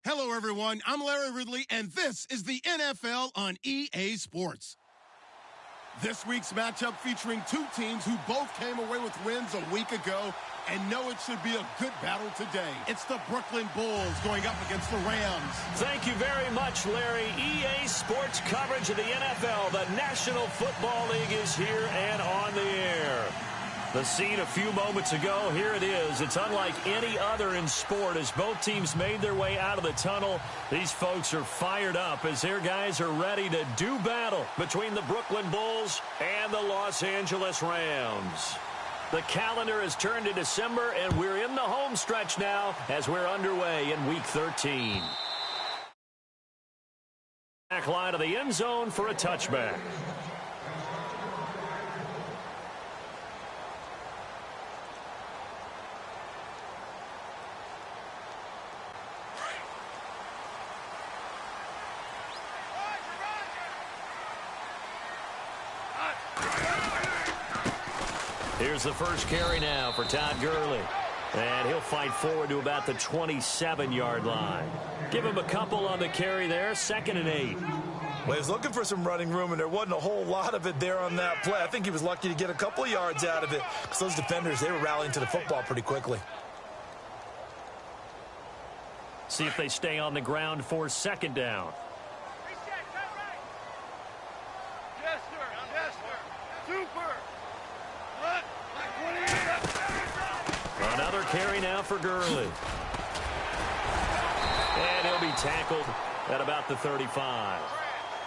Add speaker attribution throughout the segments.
Speaker 1: Hello, everyone. I'm Larry Ridley, and this is the NFL on EA Sports. This week's matchup featuring two teams who both came away with wins a week ago and know it should be a good battle today. It's the Brooklyn Bulls going up against the Rams.
Speaker 2: Thank you very much, Larry. EA Sports coverage of the NFL. The National Football League is here and on the air. The scene a few moments ago, here it is. It's unlike any other in sport as both teams made their way out of the tunnel. These folks are fired up as their guys are ready to do battle between the Brooklyn Bulls and the Los Angeles Rams. The calendar has turned to December, and we're in the home stretch now as we're underway in Week 13. Back line of the end zone for a touchback. Here's the first carry now for Todd Gurley. And he'll fight forward to about the 27-yard line. Give him a couple on the carry there, 2nd and 8.
Speaker 3: Well, he was looking for some running room, and there wasn't a whole lot of it there on that play. I think he was lucky to get a couple of yards out of it because those defenders, they were rallying to the football pretty quickly.
Speaker 2: See if they stay on the ground for 2nd down. Another carry now for Gurley. And he'll be tackled at about the 35.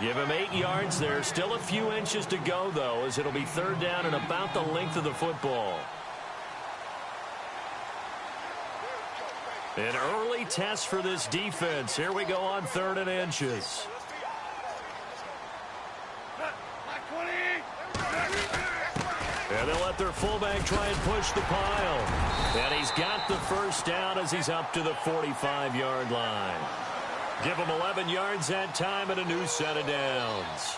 Speaker 2: Give him 8 yards there. Still a few inches to go, though, as it'll be 3rd down and about the length of the football. An early test for this defense. Here we go on 3rd and inches. And they'll let their fullback try and push the pile. And he's got the first down as he's up to the 45-yard line. Give him 11 yards that time and a new set of downs.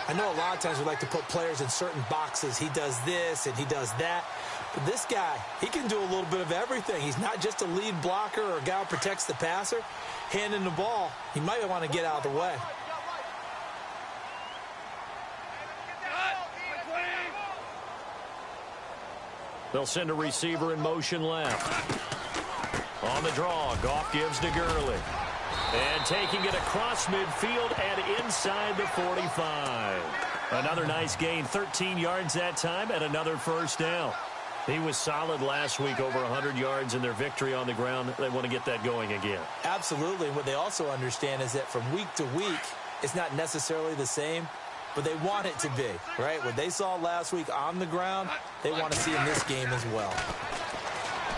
Speaker 4: I know a lot of times we like to put players in certain boxes. He does this and he does that. But this guy, he can do a little bit of everything. He's not just a lead blocker or a guy who protects the passer. Handing the ball, he might want to get out of the way.
Speaker 2: They'll send a receiver in motion left. On the draw, Goff gives to Gurley. And taking it across midfield and inside the 45. Another nice gain, 13 yards that time, and another first down. He was solid last week, over 100 yards in their victory on the ground. They want to get that going again.
Speaker 4: Absolutely. What they also understand is that from week to week, it's not necessarily the same, but they want it to be, right? What they saw last week on the ground, they want to see in this game as well.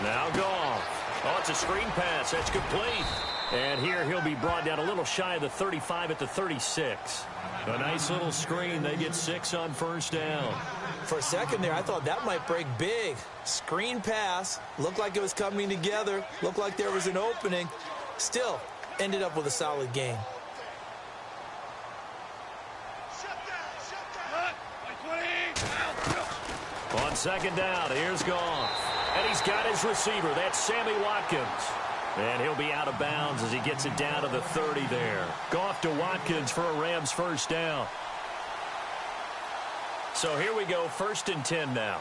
Speaker 2: Now Goff. Oh, it's a screen pass. That's complete. And here he'll be brought down a little shy of the 35 at the 36. A nice little screen. They get 6 on first down.
Speaker 4: For a second there, I thought that might break big. Screen pass. Looked like it was coming together. Looked like there was an opening. Still, ended up with a solid game.
Speaker 2: On 2nd down, here's Goff. And he's got his receiver. That's Sammy Watkins. And he'll be out of bounds as he gets it down to the 30 there. Goff to Watkins for a Rams first down. So here we go, 1st and 10 now.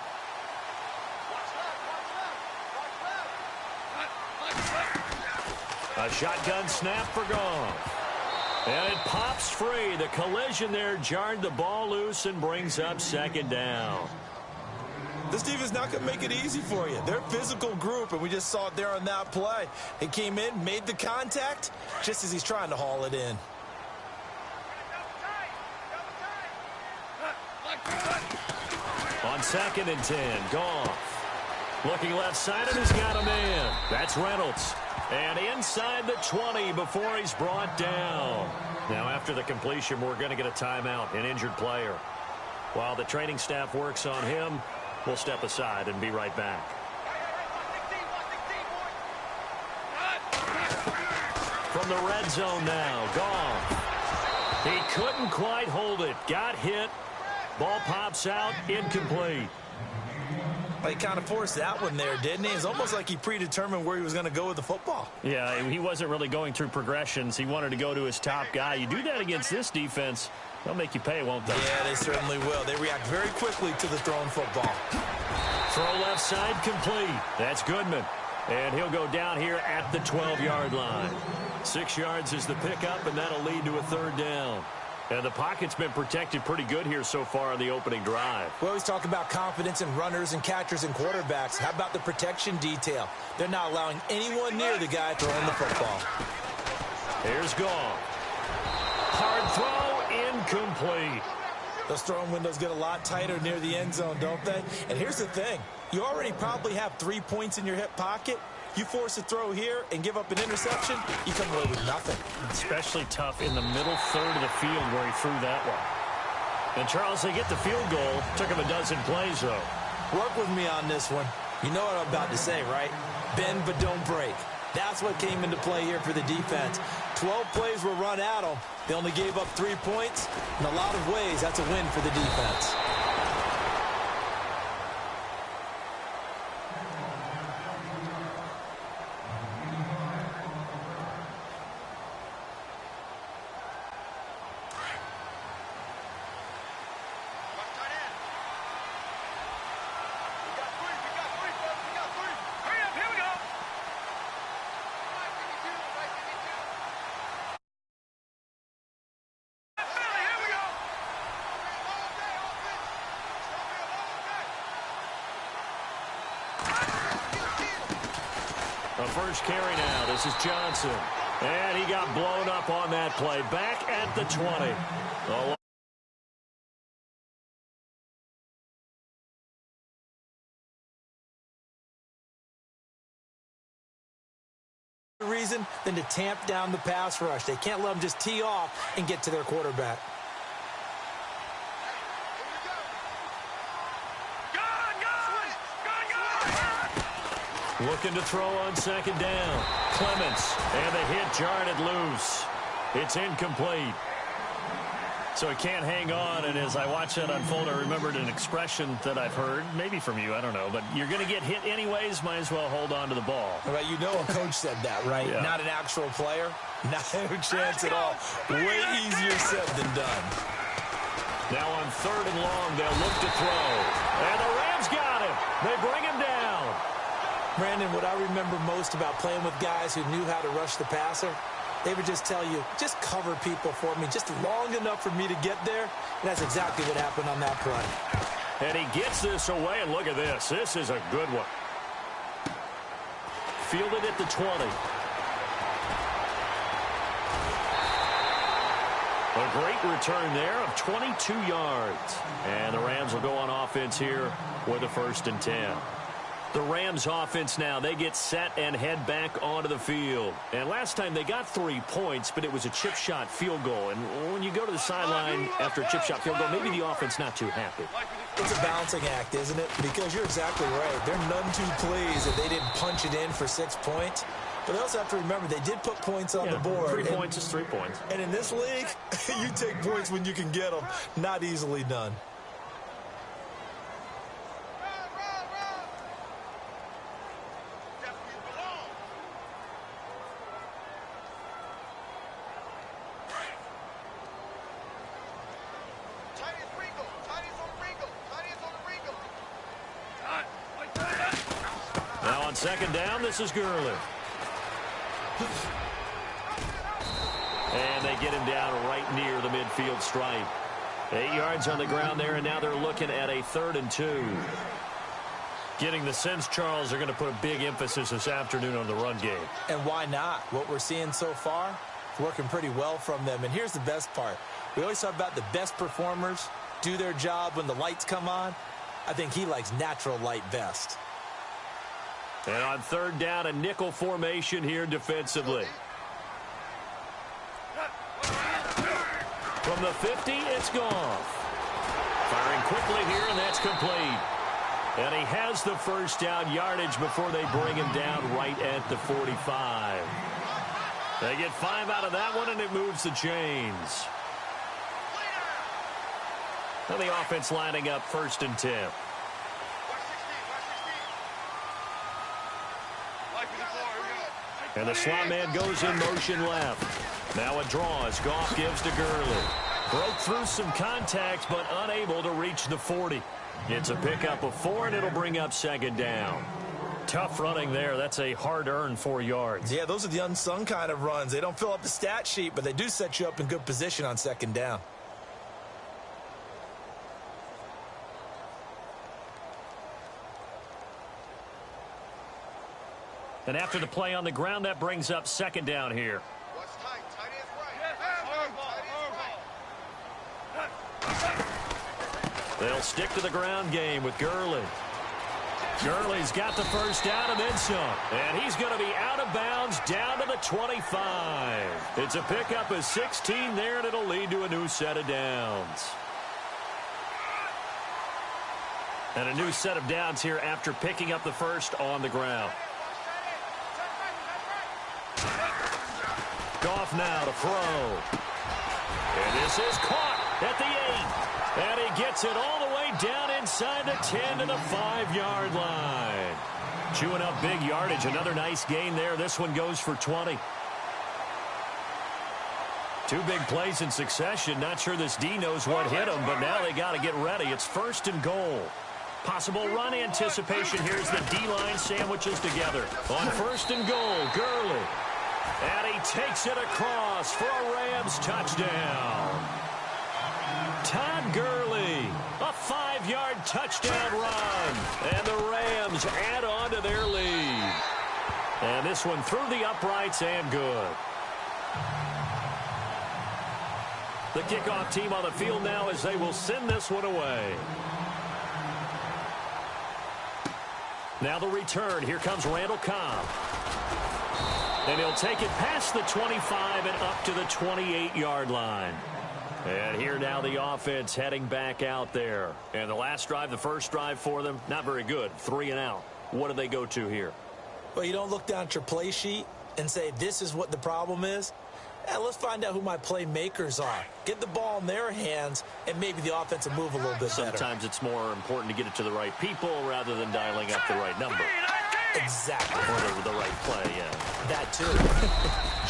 Speaker 2: A shotgun snap for Goff. And it pops free. The collision there jarred the ball loose and brings up 2nd down.
Speaker 3: This defense not going to make it easy for you. They're a physical group, and we just saw it there on that play. He came in, made the contact, just as he's trying to haul it in.
Speaker 2: On 2nd and 10, Goff. Looking left side, and he's got a man. That's Reynolds. And inside the 20 before he's brought down. Now, after the completion, we're going to get a timeout, an injured player. While the training staff works on him, we'll step aside and be right back. From the red zone now, Goff. He couldn't quite hold it. Got hit. Ball pops out, incomplete.
Speaker 3: He kind of forced that one there, didn't he? It's almost like he predetermined where he was going to go with the football.
Speaker 2: Yeah, he wasn't really going through progressions. He wanted to go to his top guy. You do that against this defense, they'll make you pay, won't they?
Speaker 3: Yeah, they certainly will. They react very quickly to the thrown football.
Speaker 2: Throw left side complete. That's Goodman. And he'll go down here at the 12-yard line. 6 yards is the pickup, and that'll lead to a third down. And the pocket's been protected pretty good here so far on the opening drive.
Speaker 3: We always talk about confidence in runners and catchers and quarterbacks. How about the protection detail? They're not allowing anyone near the guy throwing the football.
Speaker 2: Here's Goff. Hard throw, incomplete.
Speaker 3: Those throwing windows get a lot tighter near the end zone, don't they? And here's the thing. You already probably have 3 points in your hip pocket. You force a throw here and give up an interception, you come away with nothing.
Speaker 2: Especially tough in the middle third of the field where he threw that one. And, Charles, they get the field goal. Took him a dozen plays, though.
Speaker 3: Work with me on this one. You know what I'm about to say, right? Bend but don't break. That's what came into play here for the defense. 12 plays were run at them. They only gave up 3 points. In a lot of ways, that's a win for the defense.
Speaker 2: The first carry now. This is Johnson. And he got blown up on that play. Back at the 20.
Speaker 3: Reason than to tamp down the pass rush. They can't let them just tee off and get to their quarterback.
Speaker 2: Looking to throw on second down. Clements. And the hit jarred it loose. It's incomplete. So he can't hang on. And as I watch that unfold, I remembered an expression that I've heard, maybe from you, I don't know. But you're going to get hit anyways, might as well hold on to the ball.
Speaker 3: Right, you know a coach said that, right?
Speaker 2: Yeah.
Speaker 3: Not an actual player. Not a chance at all. Way easier said than done.
Speaker 2: Now on third and long, they'll look to throw. And the Rams got him. They bring him down.
Speaker 3: Brandon, what I remember most about playing with guys who knew how to rush the passer, they would just tell you, just cover people for me, just long enough for me to get there. And that's exactly what happened on that play.
Speaker 2: And he gets this away, and look at this. This is a good one. Fielded at the 20. A great return there of 22 yards. And the Rams will go on offense here with a 1st and 10. The Rams offense now, they get set and head back onto the field. And last time they got 3 points, but it was a chip shot field goal. And when you go to the sideline after a chip shot field goal, maybe the offense not too happy.
Speaker 3: It's a balancing act, isn't it? Because you're exactly right. They're none too pleased that they didn't punch it in for 6 points. But they also have to remember they did put points on the board.
Speaker 2: 3 points is 3 points.
Speaker 3: And in this league, you take points when you can get them. Not easily done.
Speaker 2: Now on second down, this is Gurley. And they get him down right near the midfield stripe. 8 yards on the ground there, and now they're looking at a 3rd and 2. Getting the sense, Charles, they're going to put a big emphasis this afternoon on the run game.
Speaker 3: And why not? What we're seeing so far, it's working pretty well from them. And here's the best part. We always talk about the best performers do their job when the lights come on. I think he likes natural light best.
Speaker 2: And on 3rd down, a nickel formation here defensively. From the 50, it's Goff. Firing quickly here, and that's complete. And he has the first down yardage before they bring him down right at the 45. They get 5 out of that one, and it moves the chains. And the offense lining up 1st and 10. And the slot man goes in motion left. Now a draw as Goff gives to Gurley. Broke through some contacts, but unable to reach the 40. It's a pickup of 4, and it'll bring up second down. Tough running there. That's a hard-earned 4 yards.
Speaker 4: Yeah, those are the unsung kind of runs. They don't fill up the stat sheet, but they do set you up in good position on second down.
Speaker 2: And after the play on the ground, that brings up second down here. They'll stick to the ground game with Gurley. Gurley's got the first down and then some. And he's going to be out of bounds down to the 25. It's a pickup of 16 there, and it'll lead to a new set of downs. And a new set of downs here after picking up the first on the ground. Goff now to throw. And this is caught at the 8. And he gets it all the way down inside the 10 to the 5-yard line. Chewing up big yardage. Another nice gain there. This one goes for 20. 2 big plays in succession. Not sure this D knows what hit him, but now they got to get ready. It's first and goal. Possible run anticipation. Here's the D-line sandwiches together. On first and goal, Gurley. And he takes it across for a Rams touchdown. Todd Gurley, a 5-yard touchdown run. And the Rams add on to their lead. And this one through the uprights and good. The kickoff team on the field now as they will send this one away. Now the return. Here comes Randall Cobb. And he'll take it past the 25 and up to the 28-yard line. And here now the offense heading back out there. And the last drive, the first drive for them, not very good. 3 and out. What do they go to here?
Speaker 4: Well, you don't look down at your play sheet and say, this is what the problem is. Let's find out who my playmakers are. Get the ball in their hands, and maybe the offense will move a little bit better.
Speaker 2: Sometimes it's more important to get it to the right people rather than dialing up the right number.
Speaker 4: Exactly.
Speaker 2: Or the right play, yeah.
Speaker 4: That too.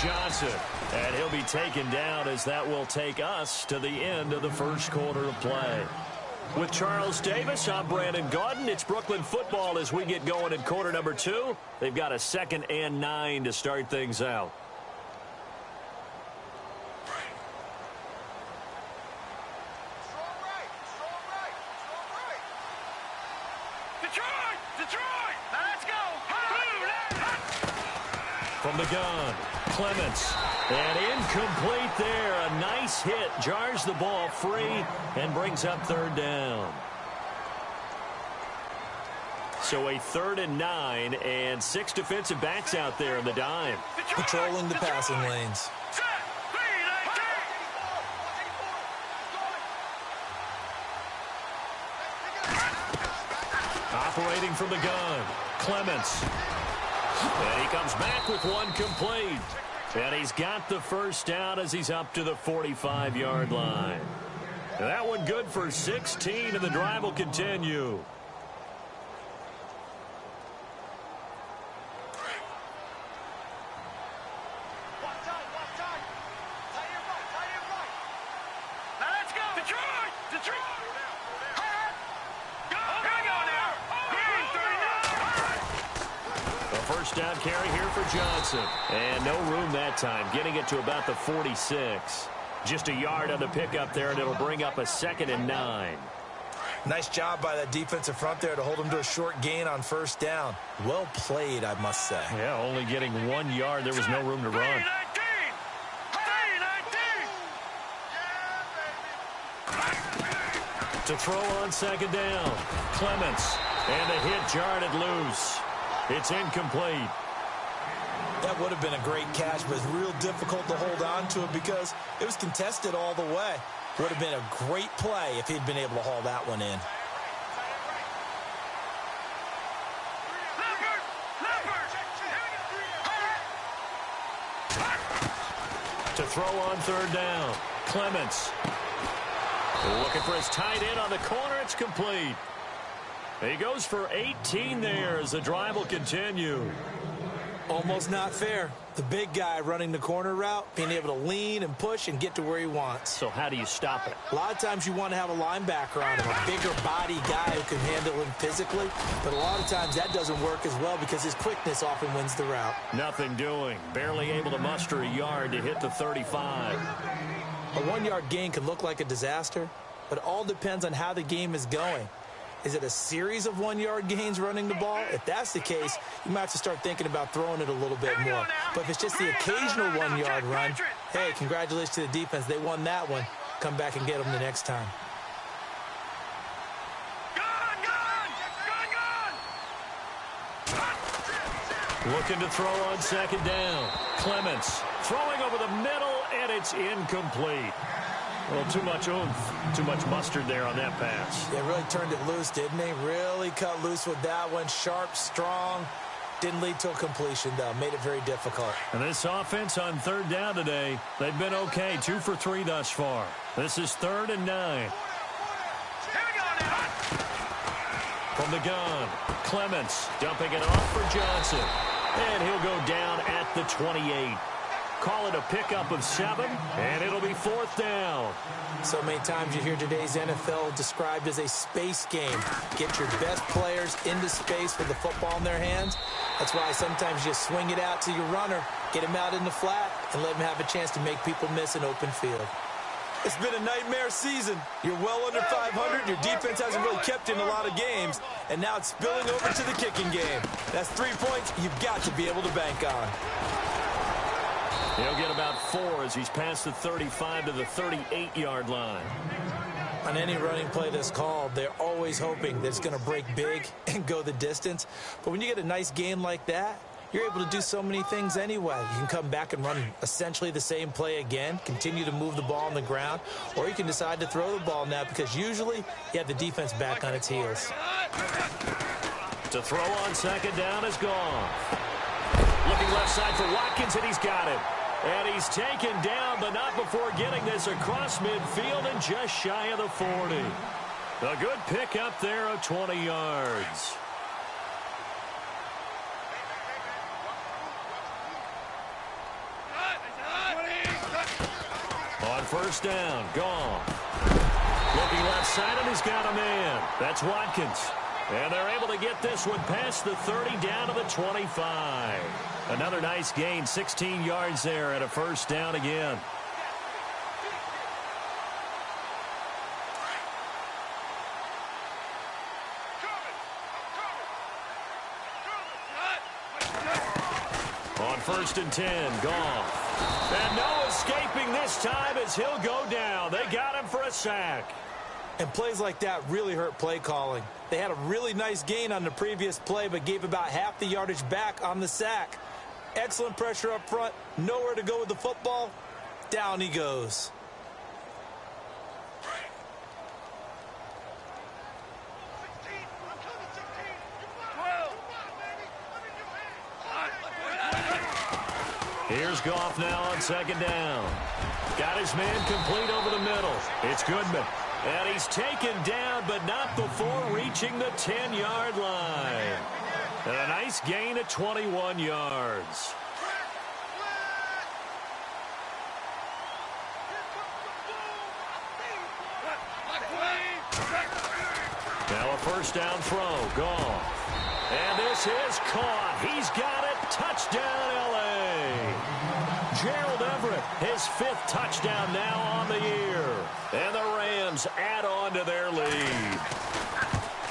Speaker 2: Johnson. And he'll be taken down as that will take us to the end of the first quarter of play. With Charles Davis, I'm Brandon Gaudin. It's Brooklyn football as we get going in quarter number 2. They've got a 2nd and 9 to start things out. From the gun, Clements, and incomplete there. A nice hit, jars the ball free, and brings up 3rd down. So a 3rd and 9, and 6 defensive backs out there in the dime.
Speaker 4: Patrolling the passing lanes.
Speaker 2: Operating from the gun, Clements. And he comes back with one complete. And he's got the first down as he's up to the 45-yard line. And that one good for 16, and the drive will continue. First down carry here for Johnson. And no room that time, getting it to about the 46. Just a yard on the pickup there, and it'll bring up a 2nd and 9.
Speaker 4: Nice job by that defensive front there to hold him to a short gain on first down. Well played, I must say.
Speaker 2: Yeah, only getting 1 yard. There was no room to run. To throw on second down, Clements. And the hit jarred it loose. It's incomplete.
Speaker 4: That would have been a great catch, but it's real difficult to hold on to it because it was contested all the way. Would have been a great play if he'd been able to haul that one in.
Speaker 2: To throw on 3rd down, Clements. Looking for his tight end on the corner. It's complete. He goes for 18 there as the drive will continue.
Speaker 4: Almost not fair. The big guy running the corner route, being able to lean and push and get to where he wants.
Speaker 2: So how do you stop it?
Speaker 4: A lot of times you want to have a linebacker on him, a bigger body guy who can handle him physically. But a lot of times that doesn't work as well because his quickness often wins the route.
Speaker 2: Nothing doing. Barely able to muster a yard to hit the 35.
Speaker 4: A 1-yard gain can look like a disaster, but it all depends on how the game is going. Is it a series of 1-yard gains running the ball? If that's the case, you might have to start thinking about throwing it a little bit more. But if it's just the occasional 1-yard run, hey, congratulations to the defense. They won that one. Come back and get them the next time.
Speaker 2: Looking to throw on second down. Clements throwing over the middle, and it's incomplete. Well, too much oomph, too much mustard there on that pass.
Speaker 4: Yeah, really turned it loose, didn't he? Really cut loose with that one. Sharp, strong. Didn't lead to a completion, though. Made it very difficult.
Speaker 2: And this offense on third down today, they've been okay. 2 for 3 thus far. This is 3rd and 9. From the gun, Clements dumping it off for Johnson. And he'll go down at the 28. Call it a pickup of 7, and it'll be 4th down.
Speaker 4: So many times you hear today's NFL described as a space game. Get your best players into space with the football in their hands. That's why sometimes you swing it out to your runner, get him out in the flat, and let him have a chance to make people miss an open field. It's been a nightmare season. You're well under 500. Your defense hasn't really kept in a lot of games, and now it's spilling over to the kicking game. That's 3 points you've got to be able to bank on.
Speaker 2: He'll get about 4 as he's past the 35 to the 38-yard line.
Speaker 4: On any running play that's called, they're always hoping that it's going to break big and go the distance. But when you get a nice gain like that, you're able to do so many things anyway. You can come back and run essentially the same play again, continue to move the ball on the ground, or you can decide to throw the ball now because usually you have the defense back on its heels.
Speaker 2: To throw on second down is gone. Looking left side for Watkins, and he's got it. And he's taken down, but not before getting this across midfield and just shy of the 40. A good pick up there of 20 yards. On first down, gone. Looking left side, and he's got a man. That's Watkins. And they're able to get this one past the 30 down to the 25. Another nice gain, 16 yards there, and a first down again. On first and 10, Goff. And no escaping this time as he'll go down. They got him for a sack.
Speaker 4: And plays like that really hurt play calling. They had a really nice gain on the previous play, but gave about half the yardage back on the sack. Excellent pressure up front. Nowhere to go with the football. Down he goes.
Speaker 2: Here's Goff now on second down. Got his man complete over the middle. It's Goodman. And he's taken down, but not before reaching the 10-yard line. And a nice gain at 21 yards. Now a first down throw. Gone. And this is caught. He's got it. Touchdown, L.A. Gerald Everett, his 5th touchdown now on the year. And the Rams add on to their lead.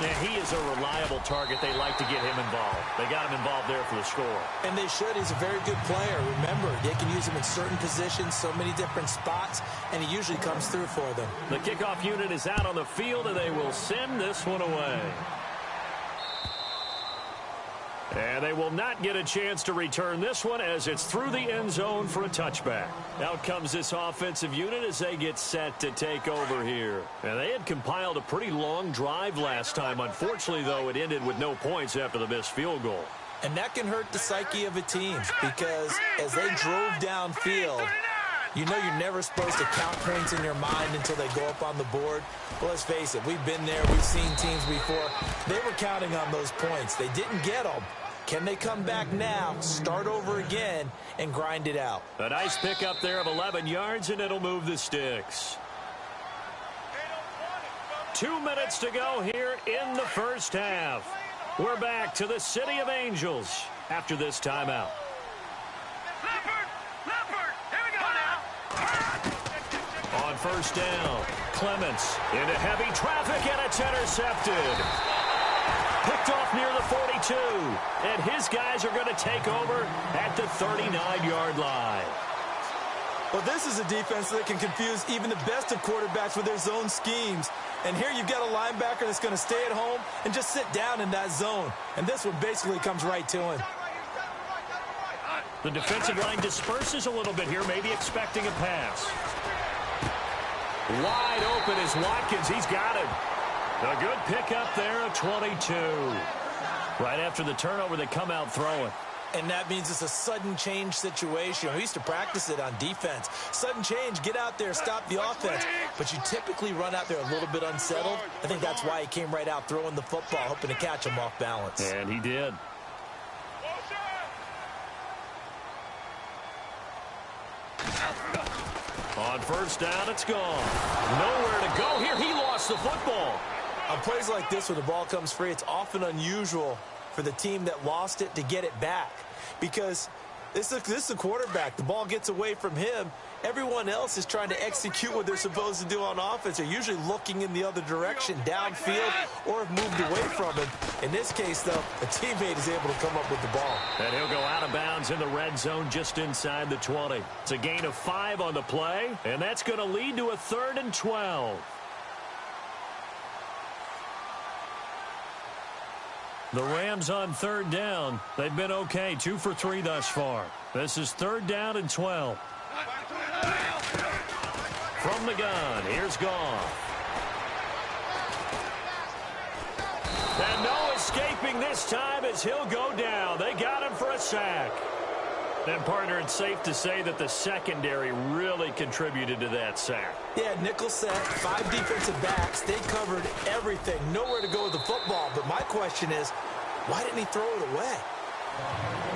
Speaker 2: And he is a reliable target. They like to get him involved. They got him involved there for the score.
Speaker 4: And they should. He's a very good player. Remember, they can use him in certain positions, so many different spots, and he usually comes through for them.
Speaker 2: The kickoff unit is out on the field, and they will send this one away. And they will not get a chance to return this one as it's through the end zone for a touchback. Out comes this offensive unit as they get set to take over here. And they had compiled a pretty long drive last time. Unfortunately, though, it ended with no points after the missed field goal.
Speaker 4: And that can hurt the psyche of a team because as they drove downfield, you know you're never supposed to count points in your mind until they go up on the board. Well, let's face it, we've been there. We've seen teams before. They were counting on those points. They didn't get them. Can they come back now, start over again, and grind it out?
Speaker 2: A nice pickup there of 11 yards, and it'll move the sticks. 2 minutes to go here in the first half. We're back to the City of Angels after this timeout. On first down, Clements into heavy traffic, and it's intercepted. Picked off near the 42, and his guys are going to take over at the 39-yard line.
Speaker 4: Well, this is a defense that can confuse even the best of quarterbacks with their zone schemes. And here you've got a linebacker that's going to stay at home and just sit down in that zone. And this one basically comes right to him.
Speaker 2: The defensive line disperses a little bit here, maybe expecting a pass. Wide open is Watkins. He's got it. A good pickup there of 22. Right after the turnover, they come out throwing.
Speaker 4: And that means it's a sudden change situation. We used to practice it on defense. Sudden change, get out there, stop the offense. But you typically run out there a little bit unsettled. I think that's why he came right out throwing the football, hoping to catch him off balance.
Speaker 2: And he did. On first down, it's gone. Nowhere to go here. He lost the football.
Speaker 4: On plays like this where the ball comes free, it's often unusual for the team that lost it to get it back. Because this is a quarterback. The ball gets away from him. Everyone else is trying to execute what they're supposed to do on offense. They're usually looking in the other direction, downfield, or have moved away from him. In this case, though, a teammate is able to come up with the ball.
Speaker 2: And he'll go out of bounds in the red zone just inside the 20. It's a gain of 5 on the play, and that's going to lead to a 3rd and 12. The Rams on 3rd down. They've been okay, 2 for 3 thus far. This is 3rd down and 12. From the gun, here's Goff. And no escaping this time as he'll go down. They got him for a sack. And, partner, it's safe to say that the secondary really contributed to that sack.
Speaker 4: Yeah, nickel set, 5 defensive backs. They covered everything. Nowhere to go with the football. But my question is, why didn't he throw it away?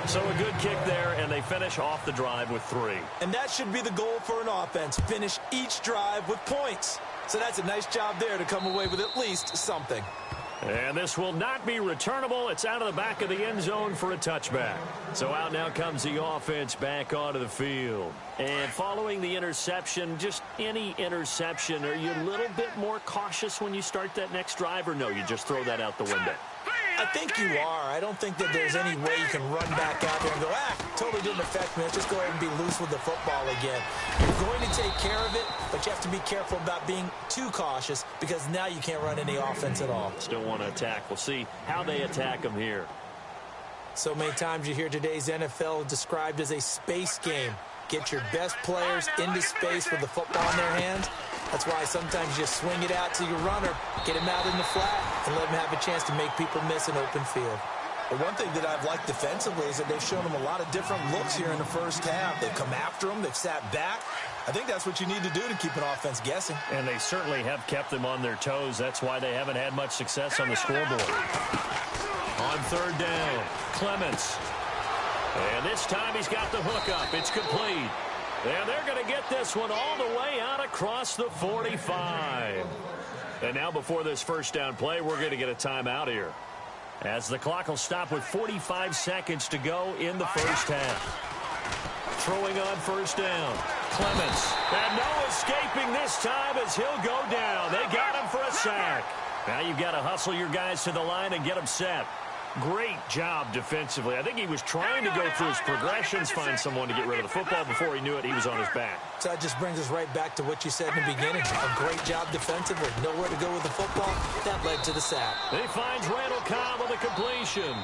Speaker 2: So a good kick there, and they finish off the drive with 3.
Speaker 4: And that should be the goal for an offense. Finish each drive with points. So that's a nice job there to come away with at least something.
Speaker 2: And this will not be returnable. It's out of the back of the end zone for a touchback. So out now comes the offense back onto the field. And following the interception, just any interception, are you a little bit more cautious when you start that next drive, or no, you just throw that out the window?
Speaker 4: I think you are. I don't think that there's any way you can run back out there and go, totally didn't affect me. Let's just go ahead and be loose with the football again. You're going to take care of it, but you have to be careful about being too cautious because now you can't run any offense at all.
Speaker 2: Still want to attack. We'll see how they attack them here.
Speaker 4: So many times you hear today's NFL described as a space game. Get your best players into space with the football in their hands. That's why sometimes you swing it out to your runner, get him out in the flat, and let him have a chance to make people miss an open field. But one thing that I've liked defensively is that they've shown them a lot of different looks here in the first half. They've come after them. They've sat back. I think that's what you need to do to keep an offense guessing.
Speaker 2: And they certainly have kept them on their toes. That's why they haven't had much success on the scoreboard. On 3rd down, Clements. And this time he's got the hook up. It's complete. And they're going to get this one all the way out across the 45. And now before this first down play, we're going to get a timeout here, as the clock will stop with 45 seconds to go in the first half. Throwing on first down, Clements. And no escaping this time as he'll go down. They got him for a sack. Now you've got to hustle your guys to the line and get them set. Great job defensively. I think he was trying to go through his progressions, find someone to get rid of the football. Before he knew it, he was on his back.
Speaker 4: So that just brings us right back to what you said in the beginning. A great job defensively. Nowhere to go with the football. That led to the sack.
Speaker 2: He finds Randall Cobb on the completion.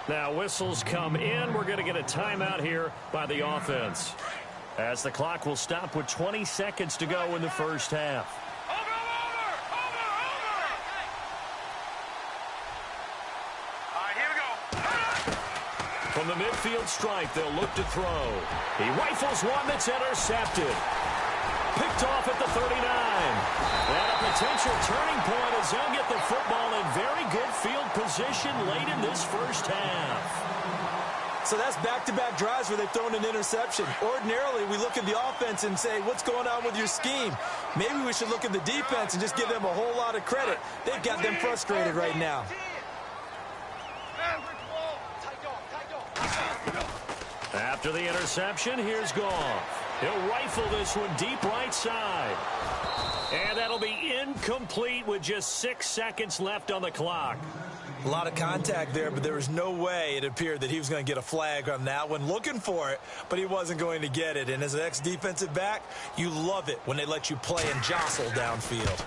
Speaker 2: Now whistles come in. We're going to get a timeout here by the offense, as the clock will stop with 20 seconds to go in the first half. From the midfield stripe, they'll look to throw. He rifles one that's intercepted. Picked off at the 39. And at the potential turning point as they'll get the football in very good field position late in this first half.
Speaker 3: So that's back-to-back drives where they've thrown an interception. Ordinarily, we look at the offense and say, what's going on with your scheme? Maybe we should look at the defense and just give them a whole lot of credit. They've got them frustrated right now.
Speaker 2: After the interception, here's Goff. He'll rifle this one deep right side. And that'll be incomplete with just 6 seconds left on the clock.
Speaker 3: A lot of contact there, but there was no way it appeared that he was going to get a flag on that one. Looking for it, but he wasn't going to get it. And as an ex-defensive back, you love it when they let you play and jostle downfield.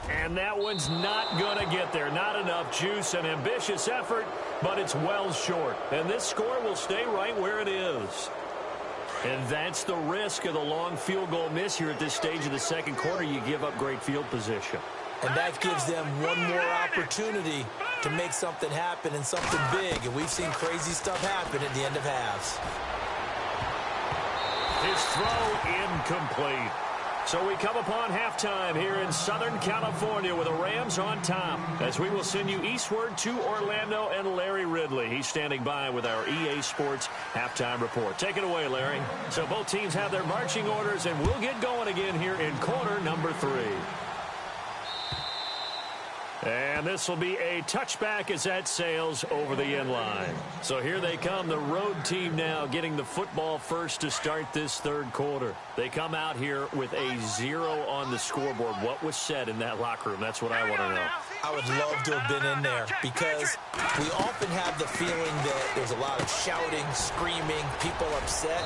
Speaker 2: And that one's not going to get there. Not enough juice. An ambitious effort, but it's well short. And this score will stay right where it is. And that's the risk of the long field goal miss here at this stage of the second quarter. You give up great field position.
Speaker 3: And that gives them one more opportunity to make something happen and something big. And we've seen crazy stuff happen at the end of halves.
Speaker 2: His throw incomplete. So we come upon halftime here in Southern California with the Rams on top, as we will send you eastward to Orlando and Larry Ridley. He's standing by with our EA Sports halftime report. Take it away, Larry. So both teams have their marching orders, and we'll get going again here in quarter number 3. And this will be a touchback as that sails over the end line. So here they come, the road team now getting the football first to start this third quarter. They come out here with a 0 on the scoreboard. What was said in that locker room? That's what I want to know.
Speaker 3: I would love to have been in there because we often have the feeling that there's a lot of shouting, screaming, people upset.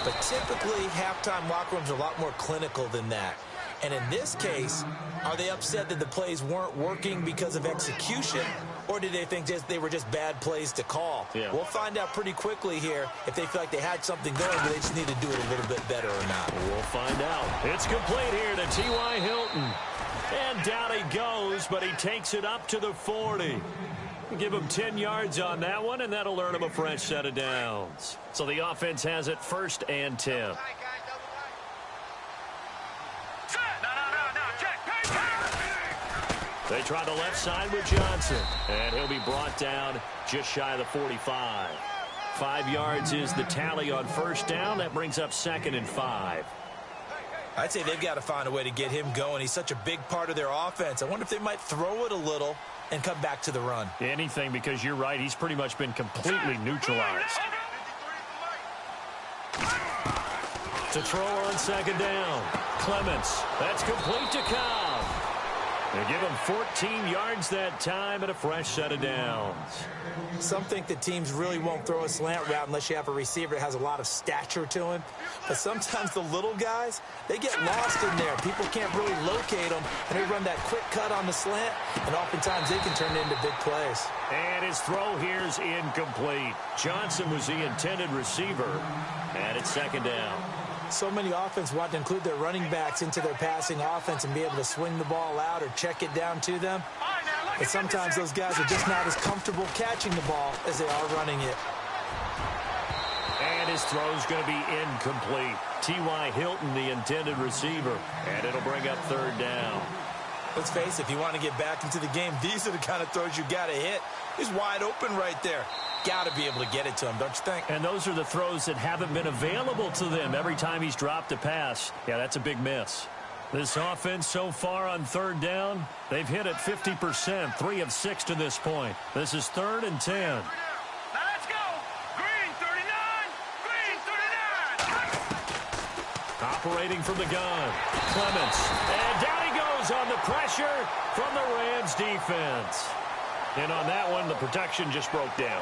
Speaker 3: But typically, halftime locker rooms are a lot more clinical than that. And in this case, are they upset that the plays weren't working because of execution, or did they think they were just bad plays to call?
Speaker 2: Yeah.
Speaker 3: We'll find out pretty quickly here if they feel like they had something going, but they just need to do it a little bit better or not.
Speaker 2: We'll find out. It's complete here to T.Y. Hilton. And down he goes, but he takes it up to the 40. Give him 10 yards on that one, and that'll earn him a fresh set of downs. So the offense has it 1st and 10. They try the left side with Johnson, and he'll be brought down just shy of the 45. 5 yards is the tally on 1st down. That brings up 2nd and 5.
Speaker 3: I'd say they've got to find a way to get him going. He's such a big part of their offense. I wonder if they might throw it a little and come back to the run.
Speaker 2: Anything, because you're right. He's pretty much been completely neutralized. To throw on 2nd down. Clements. That's complete to Cobb. They give him 14 yards that time and a fresh set of downs.
Speaker 3: Some think that teams really won't throw a slant route unless you have a receiver that has a lot of stature to him. But sometimes the little guys, they get lost in there. People can't really locate them, and they run that quick cut on the slant, and oftentimes they can turn it into big plays.
Speaker 2: And his throw here's incomplete. Johnson was the intended receiver, and it's 2nd down.
Speaker 3: So many offense want to include their running backs into their passing offense and be able to swing the ball out or check it down to them. But sometimes those guys are just not as comfortable catching the ball as they are running it.
Speaker 2: And his throw's going to be incomplete. T.Y. Hilton, the intended receiver, and it'll bring up 3rd down.
Speaker 3: Let's face it, if you want to get back into the game, these are the kind of throws you got to hit. He's wide open right there. Got to be able to get it to him, don't you think?
Speaker 2: And those are the throws that haven't been available to them every time he's dropped a pass. Yeah, that's a big miss. This offense so far on 3rd down, they've hit it 50%, 3 of 6 to this point. This is 3rd and 10.
Speaker 5: Now let's go. Green 39. Green 39.
Speaker 2: Operating from the gun. Clements. And down he goes on the pressure from the Rams defense. And on that one, the protection just broke down.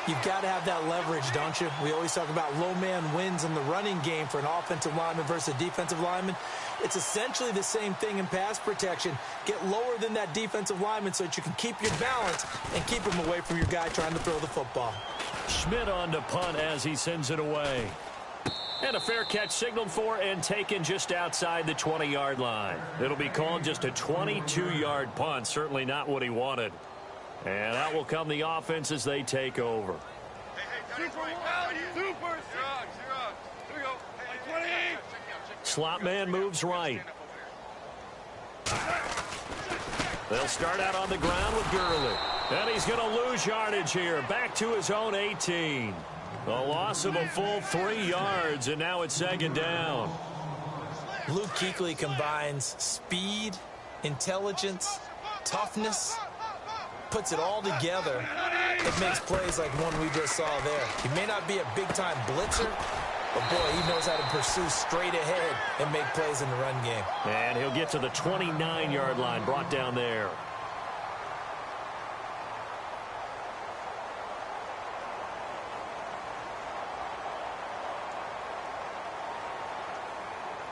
Speaker 3: You've got to have that leverage, don't you? We always talk about low man wins in the running game for an offensive lineman versus a defensive lineman. It's essentially the same thing in pass protection. Get lower than that defensive lineman so that you can keep your balance and keep him away from your guy trying to throw the football.
Speaker 2: Schmidt on to punt as he sends it away. And a fair catch signaled for and taken just outside the 20-yard line. It'll be called just a 22-yard punt. Certainly not what he wanted. And out will come the offense as they take over. Slot man moves right. They'll start out on the ground with Gurley. And he's going to lose yardage here. Back to his own 18. A loss of a full 3 yards, and now it's second down.
Speaker 4: Luke Kuechly combines speed, intelligence, toughness, puts it all together. It makes plays like one we just saw there. He may not be a big-time blitzer, but, boy, he knows how to pursue straight ahead and make plays in the run game.
Speaker 2: And he'll get to the 29-yard line, brought down there.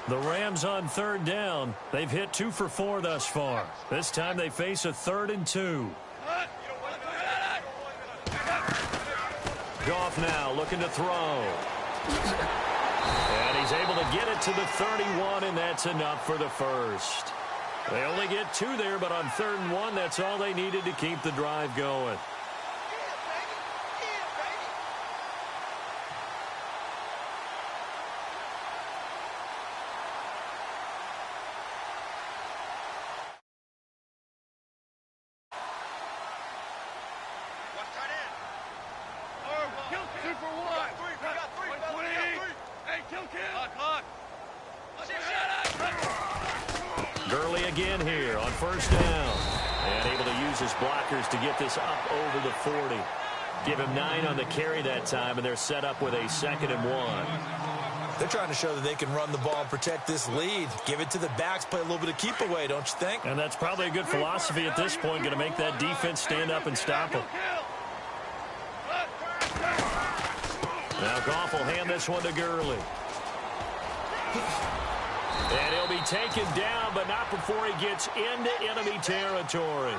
Speaker 2: The Rams on third down. They've hit 2 for 4 thus far. This time they face a 3rd and 2. Goff now looking to throw. And he's able to get it to the 31, and that's enough for the first. They only get 2 there, but on 3rd and 1, that's all they needed to keep the drive going. Gurley again here on first down. And able to use his blockers to get this up over the 40. Give him 9 on the carry that time, and they're set up with a 2nd and 1.
Speaker 4: They're trying to show that they can run the ball and protect this lead. Give it to the backs, play a little bit of keep away, don't you think?
Speaker 2: And that's probably a good philosophy at this point, going to make that defense stand up and stop him. Now Goff will hand this one to Gurley. And he'll be taken down, but not before he gets into enemy territory.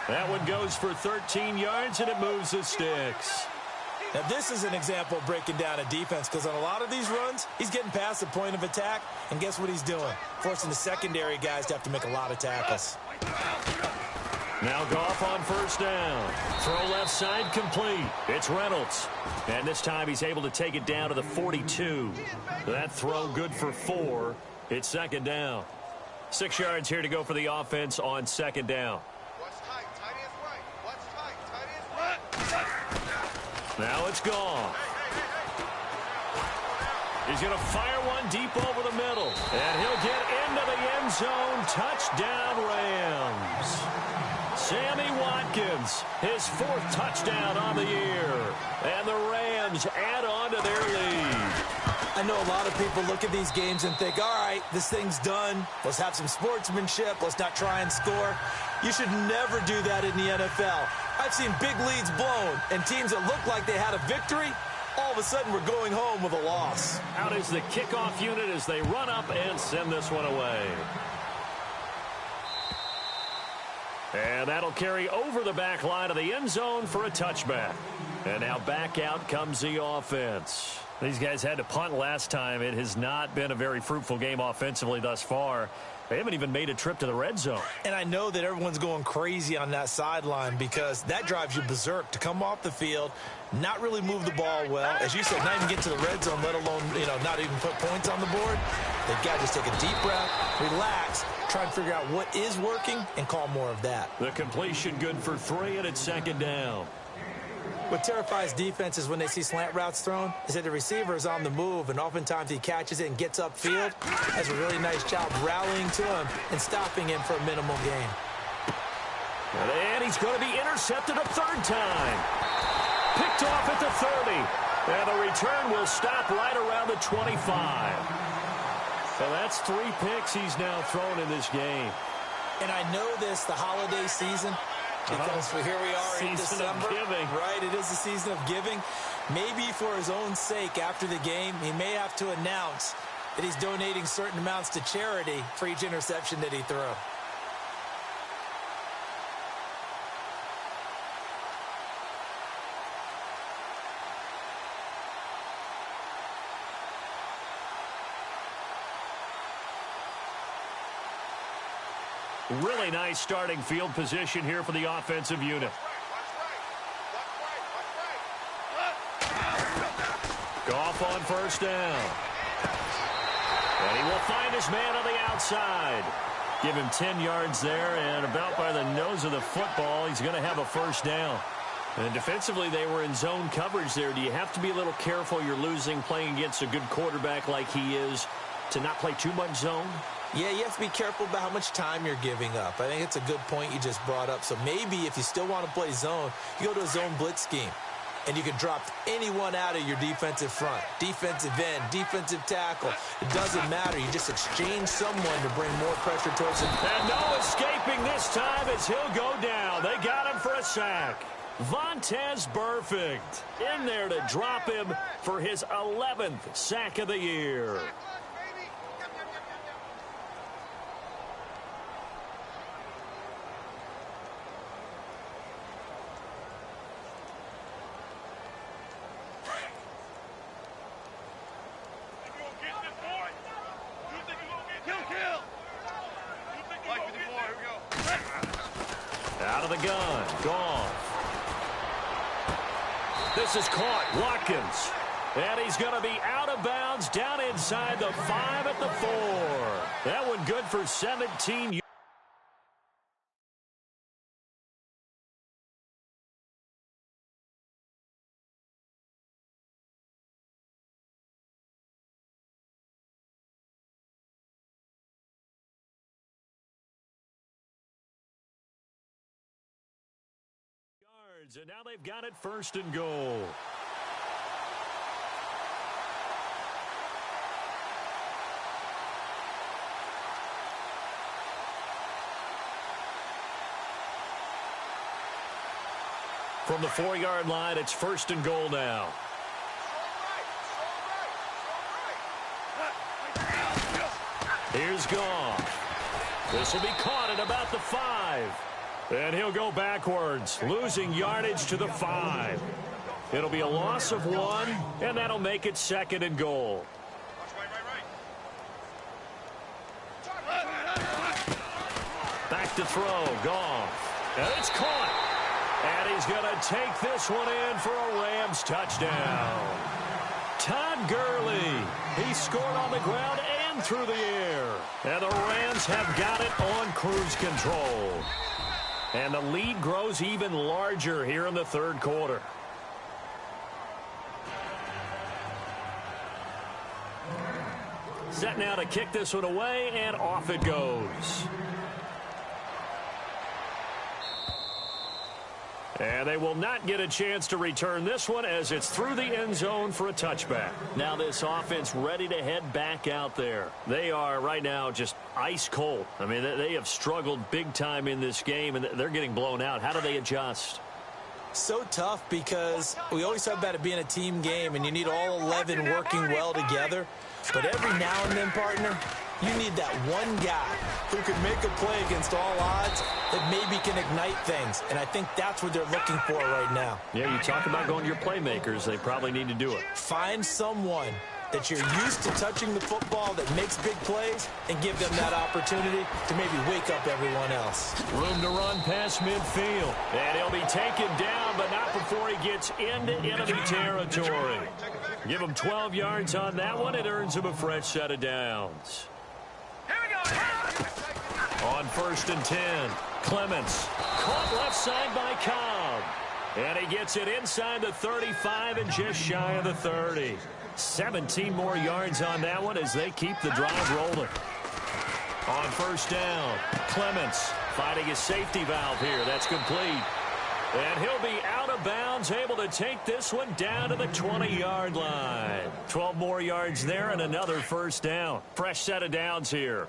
Speaker 2: That one goes for 13 yards, and it moves the sticks.
Speaker 4: Now, this is an example of breaking down a defense, because on a lot of these runs, he's getting past the point of attack, and guess what he's doing? Forcing the secondary guys to have to make a lot of tackles.
Speaker 2: Now Goff on first down. Throw left side complete. It's Reynolds. And this time he's able to take it down to the 42. That throw good for 4. It's second down. 6 yards here to go for the offense on second down. Now it's Goff. He's going to fire one deep over the middle. And he'll get into the end zone. Touchdown, Rams. Sammy Watkins, his 4th touchdown on the year. And the Rams add on to their lead.
Speaker 4: I know a lot of people look at these games and think, all right, this thing's done. Let's have some sportsmanship. Let's not try and score. You should never do that in the NFL. I've seen big leads blown, and teams that look like they had a victory, all of a sudden we're going home with a loss.
Speaker 2: Out is the kickoff unit as they run up and send this one away. And that'll carry over the back line of the end zone for a touchback. And now back out comes the offense. These guys had to punt last time. It has not been a very fruitful game offensively thus far. They haven't even made a trip to the red zone.
Speaker 4: And I know that everyone's going crazy on that sideline because that drives you berserk to come off the field, not really move the ball well. As you said, not even get to the red zone, let alone, not even put points on the board. They've got to just take a deep breath, relax, try and figure out what is working and call more of that.
Speaker 2: The completion good for 3, and it's second down.
Speaker 4: What terrifies defenses when they see slant routes thrown is that the receiver is on the move, and oftentimes he catches it and gets upfield. Has a really nice job rallying to him and stopping him for a minimal gain.
Speaker 2: And he's going to be intercepted a 3rd time. Picked off at the 30. And the return will stop right around the 25. So that's 3 picks he's now thrown in this game.
Speaker 4: And I know this, the holiday season, because here we are in December. Right, it is the season of giving. Maybe for his own sake after the game, he may have to announce that he's donating certain amounts to charity for each interception that he threw.
Speaker 2: Really nice starting field position here for the offensive unit. Goff on first down. And he will find his man on the outside. Give him 10 yards there, and about by the nose of the football, he's going to have a first down. And defensively, they were in zone coverage there. Do you have to be a little careful? You're losing, playing against a good quarterback like he is, to not play too much zone?
Speaker 4: Yeah, you have to be careful about how much time you're giving up. I think it's a good point you just brought up. So maybe if you still want to play zone, you go to a zone blitz scheme. And you can drop anyone out of your defensive front, defensive end, defensive tackle. It doesn't matter. You just exchange someone to bring more pressure towards him.
Speaker 2: And no escaping this time as he'll go down. They got him for a sack. Vontaze Burfict in there to drop him for his 11th sack of the year. Out of the gun, gone. This is caught, Watkins. And he's going to be out of bounds down inside the 5 at the 4. That one good for 17 yards, and now they've got it first and goal. From the 4-yard line, it's first and goal now. Here's Goff. This will be caught at about the 5. And he'll go backwards, losing yardage to the 5. It'll be a loss of 1, and that'll make it second and goal. Back to throw, Goff. And it's caught. And he's going to take this one in for a Rams touchdown. Todd Gurley. He scored on the ground and through the air. And the Rams have got it on cruise control. And the lead grows even larger here in the third quarter. Set now to kick this one away, and off it goes. And they will not get a chance to return this one as it's through the end zone for a touchback. Now this offense ready to head back out there. They are right now just ice cold. I mean, they have struggled big time in this game, and they're getting blown out. How do they adjust?
Speaker 4: So tough because we always talk about it being a team game, and you need all 11 working well together. But every now and then, partner, you need that one guy who can make a play against all odds that maybe can ignite things. And I think that's what they're looking for right now.
Speaker 2: Yeah, you talk about going to your playmakers. They probably need to do it.
Speaker 4: Find someone that you're used to touching the football that makes big plays and give them that opportunity to maybe wake up everyone else.
Speaker 2: Room to run past midfield. And he'll be taken down, but not before he gets into enemy territory. Give him 12 yards on that one. It earns him a fresh set of downs. On 1st and 10, Clements caught left side by Cobb. And he gets it inside the 35 and just shy of the 30. 17 more yards on that one as they keep the drive rolling. On 1st down, Clements finding his safety valve here. That's complete. And he'll be out of bounds, able to take this one down to the 20-yard line. 12 more yards there and another first down. Fresh set of downs here.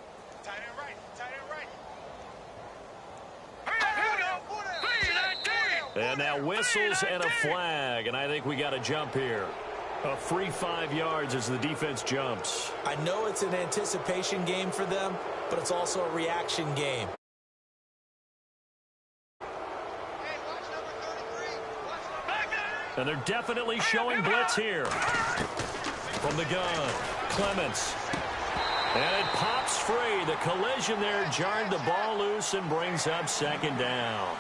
Speaker 2: And now whistles and a flag, and I think we got a jump here. A free 5 yards as the defense jumps.
Speaker 4: I know it's an anticipation game for them, but it's also a reaction game.
Speaker 2: And they're definitely showing blitz here. From the gun, Clements. And it pops free. The collision there jarred the ball loose and brings up second down.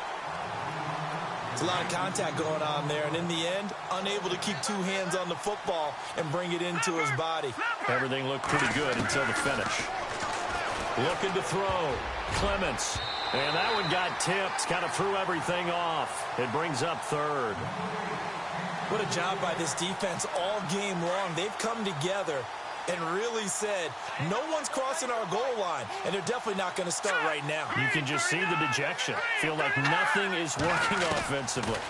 Speaker 4: There's a lot of contact going on there, and in the end, unable to keep 2 hands on the football and bring it into his body.
Speaker 2: Everything looked pretty good until the finish. Looking to throw. Clements. And that one got tipped. Kind of threw everything off. It brings up third.
Speaker 4: What a job by this defense all game long. They've come together and really said, no one's crossing our goal line, and they're definitely not going to start right now.
Speaker 2: You can just see the dejection. Feel like nothing is working offensively.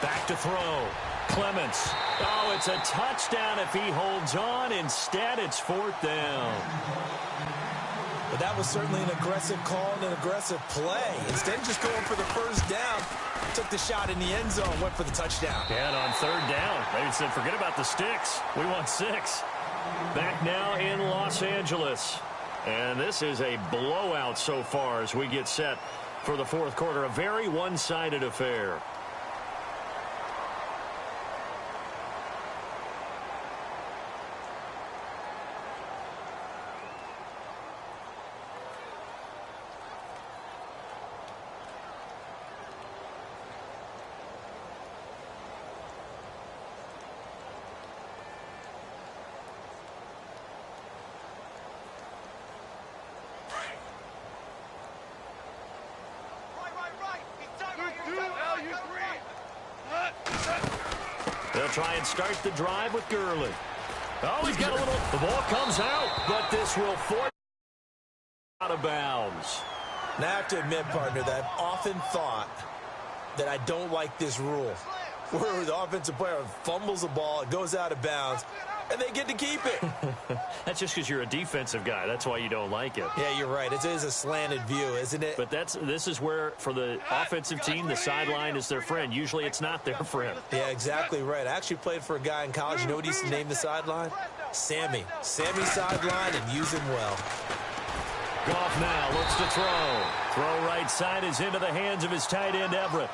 Speaker 2: Back to throw. Clements. Oh, it's a touchdown if he holds on. Instead, it's fourth down.
Speaker 4: But that was certainly an aggressive call and an aggressive play. Instead of just going for the first down, took the shot in the end zone, went for the touchdown.
Speaker 2: And on third down, they said, forget about the sticks. We want 6. Back now in Los Angeles. And this is a blowout so far as we get set for the fourth quarter. A very one-sided affair. They'll try and start the drive with Gurley. Oh, he's got a little... The ball comes out, but this will force out of bounds.
Speaker 4: Now, I have to admit, partner, that I've often thought that I don't like this rule, where the offensive player fumbles the ball, it goes out of bounds, and they get to keep it.
Speaker 2: That's just because you're a defensive guy. That's why you don't like it.
Speaker 4: Yeah, you're right. It is a slanted view, isn't it?
Speaker 2: But this is where, for the offensive team, the sideline is their friend. Usually it's not their friend.
Speaker 4: Yeah, exactly right. I actually played for a guy in college. You know what he used to name the sideline? Sammy. Sammy sideline, and use him well.
Speaker 2: Goff now looks to throw. Throw right side is into the hands of his tight end, Everett.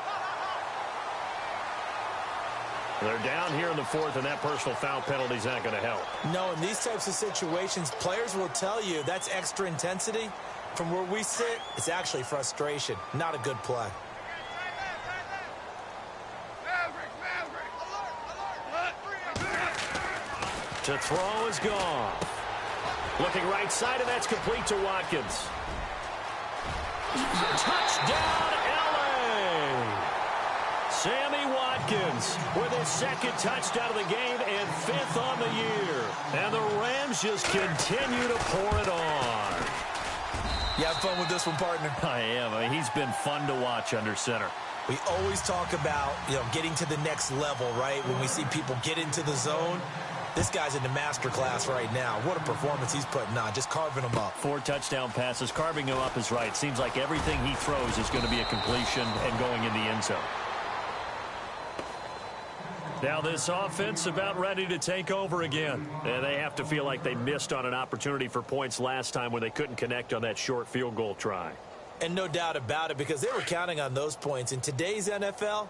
Speaker 2: They're down here in the fourth, and that personal foul penalty is not going to help.
Speaker 4: No, in these types of situations, players will tell you that's extra intensity. From where we sit, it's actually frustration. Not a good play.
Speaker 2: To throw is gone. Looking right side, and that's complete to Watkins. Touchdown, L.A. Sammy Watkins with his second touchdown of the game and 5th on the year. And the Rams just continue to pour it on.
Speaker 4: You have fun with this one, partner?
Speaker 2: I am. I mean, he's been fun to watch under center.
Speaker 4: We always talk about, getting to the next level, right? When we see people get into the zone. This guy's in the master class right now. What a performance he's putting on, just carving them up.
Speaker 2: 4 touchdown passes. Carving him up is right. Seems like everything he throws is going to be a completion and going in the end zone. Now this offense about ready to take over again. And they have to feel like they missed on an opportunity for points last time when they couldn't connect on that short field goal try.
Speaker 4: And no doubt about it, because they were counting on those points. In today's NFL,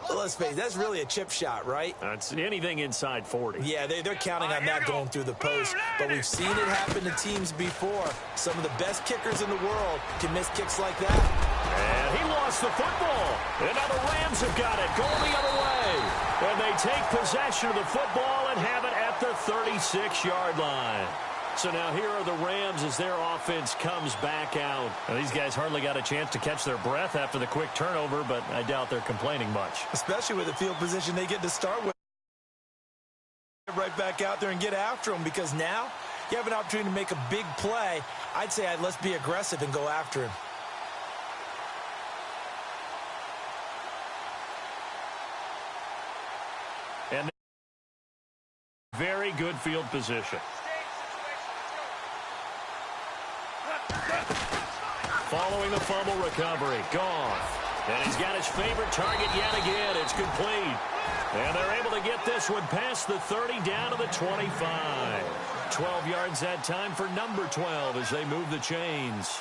Speaker 4: well, let's face it, that's really a chip shot, right?
Speaker 2: It's anything inside 40.
Speaker 4: Yeah, they're counting on that going through the post. But we've seen it happen to teams before. Some of the best kickers in the world can miss kicks like that.
Speaker 2: And he lost the football. And now the Rams have got it, going the other way. And they take possession of the football and have it at the 36-yard line. So now here are the Rams as their offense comes back out. Now, these guys hardly got a chance to catch their breath after the quick turnover, but I doubt they're complaining much.
Speaker 4: Especially with the field position they get to start with. Right back out there and get after them, because now you have an opportunity to make a big play. I'd say let's be aggressive and go after him.
Speaker 2: And very good field position. Following the fumble recovery, Goff. And he's got his favorite target yet again. It's complete. And they're able to get this one past the 30 down to the 25. 12 yards that time for number 12 as they move the chains.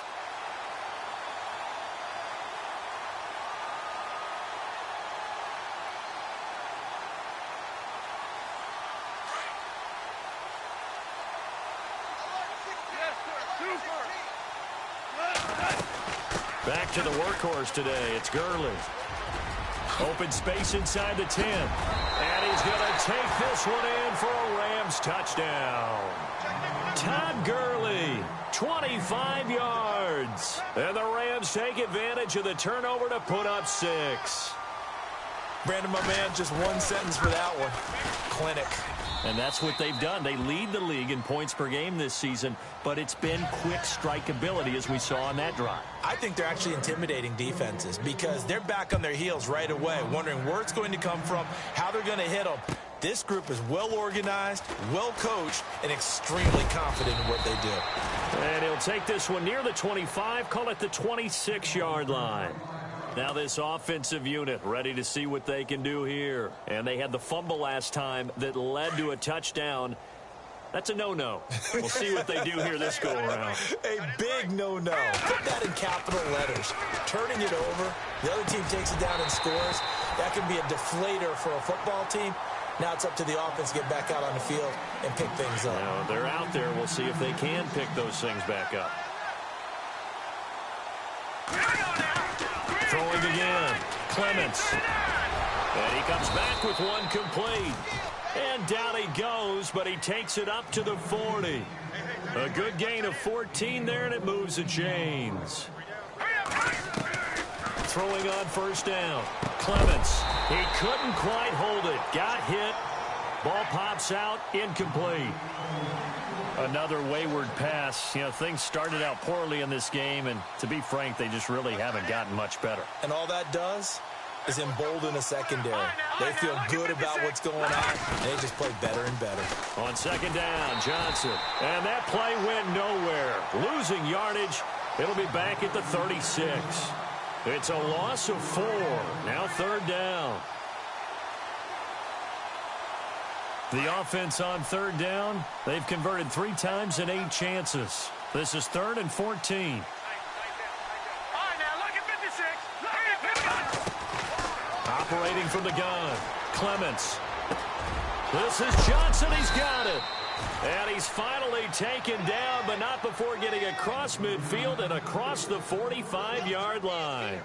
Speaker 2: Back to the workhorse today. It's Gurley. Open space inside the 10. And he's going to take this one in for a Rams touchdown. Todd Gurley, 25 yards. And the Rams take advantage of the turnover to put up 6.
Speaker 4: Brandon, my man, just one sentence for that one. Clinic.
Speaker 2: And that's what they've done. They lead the league in points per game this season, but it's been quick strikeability as we saw on that drive.
Speaker 4: I think they're actually intimidating defenses because they're back on their heels right away, wondering where it's going to come from, how they're going to hit them. This group is well organized, well coached, and extremely confident in what they do.
Speaker 2: And he'll take this one near the 25, call it the 26-yard line. Now this offensive unit ready to see what they can do here. And they had the fumble last time that led to a touchdown. That's a no-no. We'll see what they do here this go-around.
Speaker 4: A big no-no. Put that in capital letters. Turning it over, the other team takes it down and scores. That can be a deflator for a football team. Now it's up to the offense to get back out on the field and pick things up.
Speaker 2: Now they're out there. We'll see if they can pick those things back up. Throwing again. Clements. And he comes back with one complete. And down he goes, but he takes it up to the 40. A good gain of 14 there, and it moves the chains. Throwing on first down. Clements. He couldn't quite hold it. Got hit. Ball pops out. Incomplete. Another wayward pass. You know, things started out poorly in this game, and to be frank, they just really haven't gotten much better.
Speaker 4: And all that does is embolden a secondary. They feel good about what's going on, and they just play better and better.
Speaker 2: On second down, Johnson. And that play went nowhere. Losing yardage. It'll be back at the 36. It's a loss of 4. Now third down. The offense on third down, they've converted 3 times in 8 chances. This is 3rd and 14.
Speaker 5: All right, now look at 56.
Speaker 2: Operating from the gun, Clements. This is Johnson. He's got it. And he's finally taken down, but not before getting across midfield and across the 45-yard line.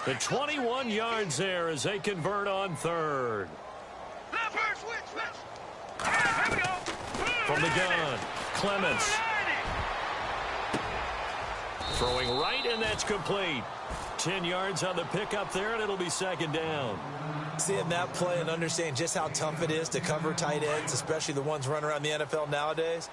Speaker 2: The 21 yards there as they convert on third. From the gun, Clements. Throwing right, and that's complete. 10 yards on the pickup there, and it'll be second down.
Speaker 4: Seeing that play and understanding just how tough it is to cover tight ends, especially the ones running around the NFL nowadays,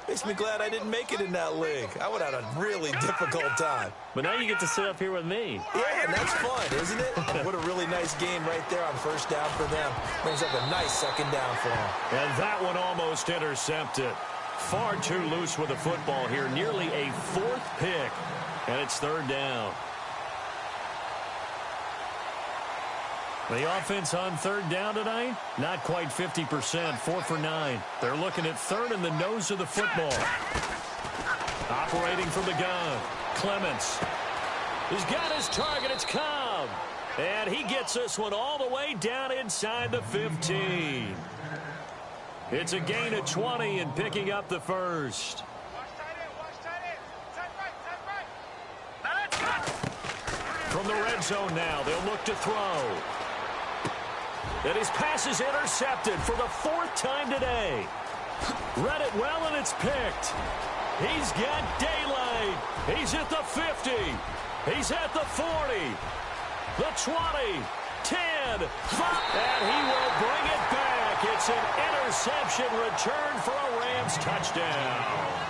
Speaker 4: makes me glad I didn't make it in that league. I would have had a really difficult time.
Speaker 2: But now you get to sit up here with me.
Speaker 4: Yeah, and that's fun, isn't it? What a really nice game right there on first down for them. Brings up a nice second down for them.
Speaker 2: And that one almost intercepted. Far too loose with the football here. Nearly a 4th pick. And it's third down. The offense on third down tonight, not quite 50%, 4 for 9. They're looking at third in the nose of the football. Operating from the gun, Clements. He's got his target, it's Cobb. And he gets this one all the way down inside the 15. It's a gain of 20 and picking up the first. From the red zone now, they'll look to throw. And his pass is intercepted for the 4th time today. Read it well, and it's picked. He's got daylight. He's at the 50. He's at the 40. The 20. 10. 5. And he will bring it back. It's an interception return for a Rams touchdown.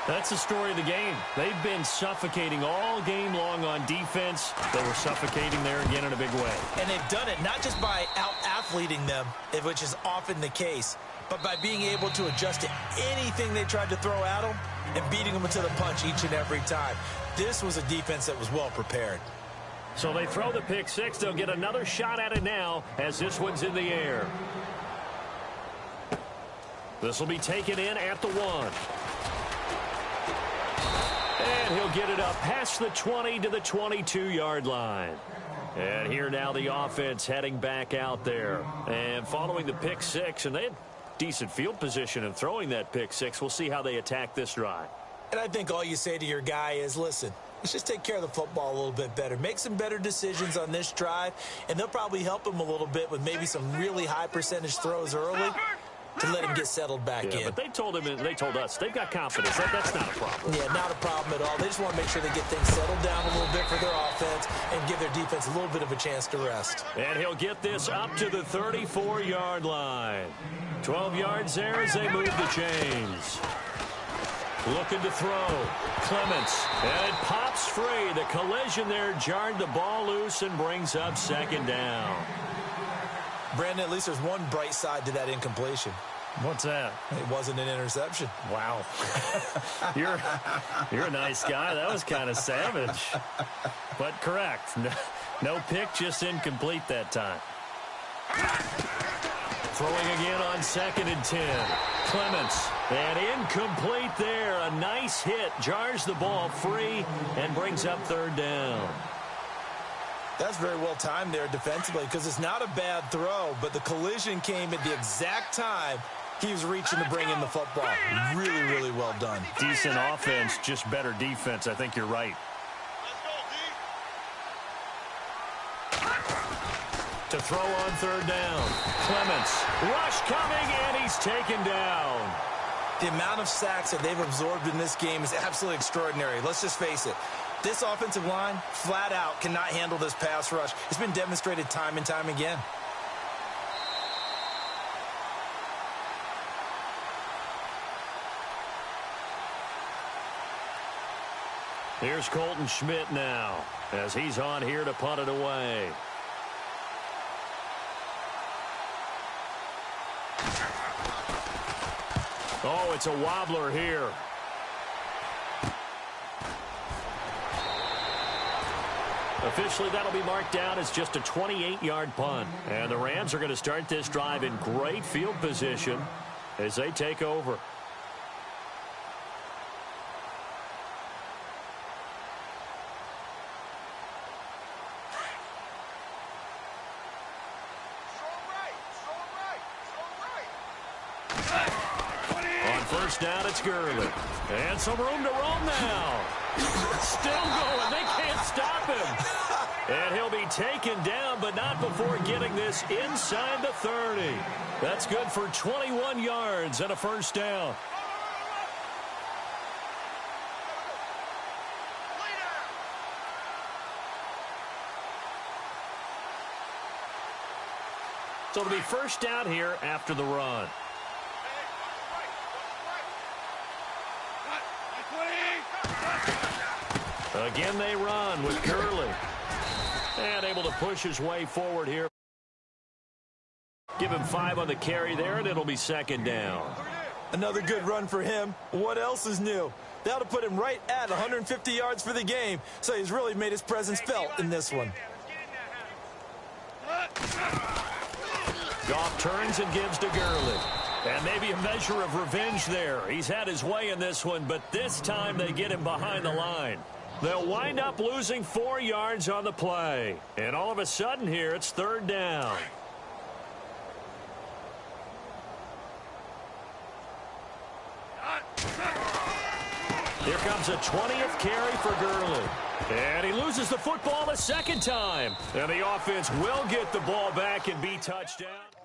Speaker 2: That's the story of the game. They've been suffocating all game long on defense. They were suffocating there again in a big way.
Speaker 4: And they've done it not just by out-athleting them, which is often the case, but by being able to adjust to anything they tried to throw at them and beating them to the punch each and every time. This was a defense that was well prepared.
Speaker 2: So they throw the pick 6. They'll get another shot at it now as this one's in the air. This will be taken in at the 1. And he'll get it up past the 20 to the 22-yard line. And here now the offense heading back out there. And following the pick 6, and they had decent field position in throwing that pick 6. We'll see how they attack this drive.
Speaker 4: And I think all you say to your guy is, listen, let's just take care of the football a little bit better. Make some better decisions on this drive, and they'll probably help him a little bit with maybe some really high percentage throws early. to let him get settled back in.
Speaker 2: But they told us they've got confidence. That's not a problem.
Speaker 4: Yeah, not a problem at all. They just want to make sure they get things settled down a little bit for their offense and give their defense a little bit of a chance to rest.
Speaker 2: And he'll get this up to the 34-yard line. 12 yards there as they move the chains. Looking to throw. Clements. And it pops free. The collision there jarred the ball loose and brings up second down.
Speaker 4: Brandon, at least there's one bright side to that incompletion.
Speaker 2: What's that?
Speaker 4: It wasn't an interception.
Speaker 2: Wow. You're a nice guy. That was kind of savage. But correct. No pick, just incomplete that time. Throwing again on 2nd and 10. Clements. And incomplete there. A nice hit. Jars the ball free and brings up 3rd down.
Speaker 4: That's very well timed there defensively because it's not a bad throw, but the collision came at the exact time he was reaching to bring in the football. Really, really well done.
Speaker 2: Decent offense, just better defense. I think you're right. To throw on 3rd down. Clements. Rush coming, and he's taken down.
Speaker 4: The amount of sacks that they've absorbed in this game is absolutely extraordinary. Let's just face it. This offensive line, flat out, cannot handle this pass rush. It's been demonstrated time and time again.
Speaker 2: Here's Colton Schmidt now as he's on here to punt it away. Oh, it's a wobbler here. Officially, that'll be marked down as just a 28-yard punt. And the Rams are going to start this drive in great field position as they take over. On 1st down, it's Gurley. And some room to roam now. Still going. They can't stop him. And he'll be taken down, but not before getting this inside the 30. That's good for 21 yards and a 1st down. So it'll be 1st down here after the run. Again, they run with Gurley. And able to push his way forward here. Give him 5 on the carry there, and it'll be 2nd down.
Speaker 4: Another good run for him. What else is new? That'll put him right at 150 yards for the game, so he's really made his presence felt in this one.
Speaker 2: Goff turns and gives to Gurley. And maybe a measure of revenge there. He's had his way in this one, but this time they get him behind the line. They'll wind up losing 4 yards on the play. And all of a sudden here, it's 3rd down. Here comes a 20th carry for Gurley. And he loses the football a 2nd time. And the offense will get the ball back and be touched down.